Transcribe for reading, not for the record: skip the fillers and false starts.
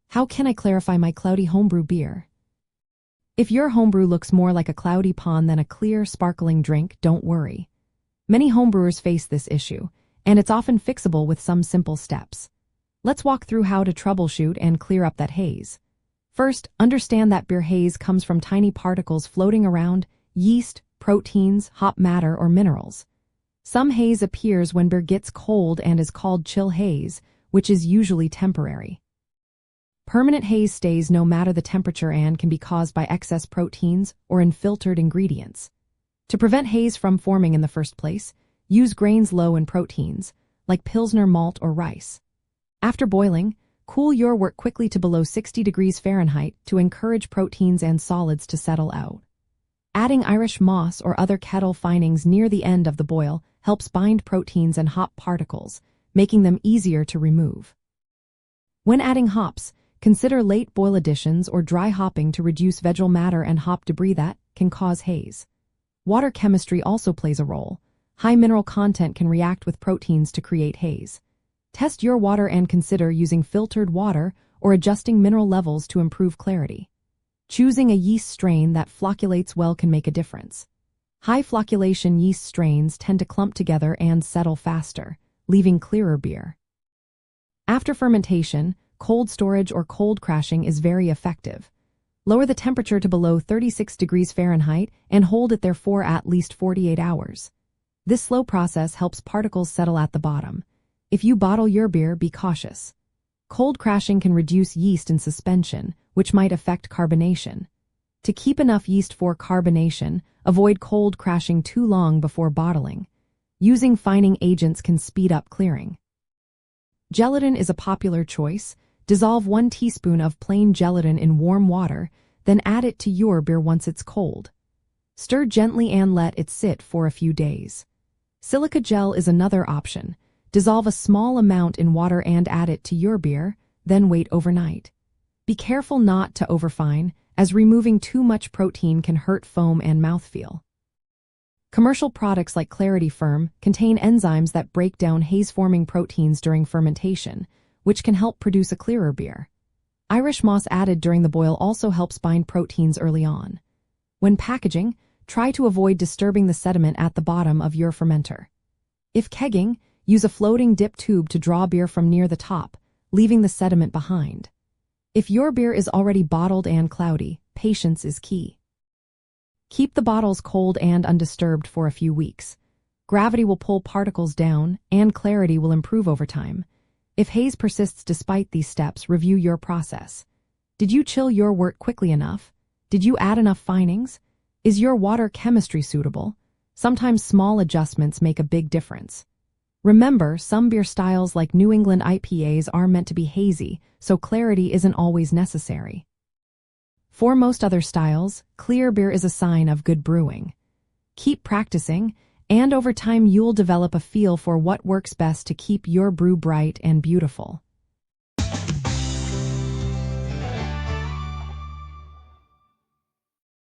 How can I clarify my cloudy homebrew beer? If your homebrew looks more like a cloudy pond than a clear, sparkling drink, don't worry. Many homebrewers face this issue, and it's often fixable with some simple steps. Let's walk through how to troubleshoot and clear up that haze. First, understand that beer haze comes from tiny particles floating around, yeast, proteins, hop matter, or minerals. Some haze appears when beer gets cold and is called chill haze, which is usually temporary. Permanent haze stays no matter the temperature and can be caused by excess proteins or unfiltered ingredients. To prevent haze from forming in the first place, use grains low in proteins, like Pilsner malt or rice. After boiling, cool your wort quickly to below 60 degrees Fahrenheit to encourage proteins and solids to settle out. Adding Irish moss or other kettle finings near the end of the boil helps bind proteins and hop particles, making them easier to remove. When adding hops, consider late boil additions or dry hopping to reduce vegetal matter and hop debris that can cause haze. Water chemistry also plays a role. High mineral content can react with proteins to create haze. Test your water and consider using filtered water or adjusting mineral levels to improve clarity. Choosing a yeast strain that flocculates well can make a difference. High flocculation yeast strains tend to clump together and settle faster, leaving clearer beer. After fermentation, cold storage or cold crashing is very effective. Lower the temperature to below 36 degrees Fahrenheit and hold it there for at least 48 hours. This slow process helps particles settle at the bottom. If you bottle your beer, be cautious. Cold crashing can reduce yeast in suspension, which might affect carbonation. To keep enough yeast for carbonation, avoid cold crashing too long before bottling. Using fining agents can speed up clearing. Gelatin is a popular choice. Dissolve 1 teaspoon of plain gelatin in warm water, then add it to your beer once it's cold. Stir gently and let it sit for a few days. Silica gel is another option. Dissolve a small amount in water and add it to your beer, then wait overnight. Be careful not to overfine, as removing too much protein can hurt foam and mouthfeel. Commercial products like Clarity Firm contain enzymes that break down haze-forming proteins during fermentation, which can help produce a clearer beer. Irish moss added during the boil also helps bind proteins early on. When packaging, try to avoid disturbing the sediment at the bottom of your fermenter. If kegging, use a floating dip tube to draw beer from near the top, leaving the sediment behind. If your beer is already bottled and cloudy, patience is key. Keep the bottles cold and undisturbed for a few weeks. Gravity will pull particles down, and clarity will improve over time. If haze persists despite these steps, review your process. Did you chill your wort quickly enough? Did you add enough finings? Is your water chemistry suitable? Sometimes small adjustments make a big difference. Remember, some beer styles like New England IPAs are meant to be hazy, so clarity isn't always necessary. For most other styles, clear beer is a sign of good brewing. Keep practicing, and over time you'll develop a feel for what works best to keep your brew bright and beautiful.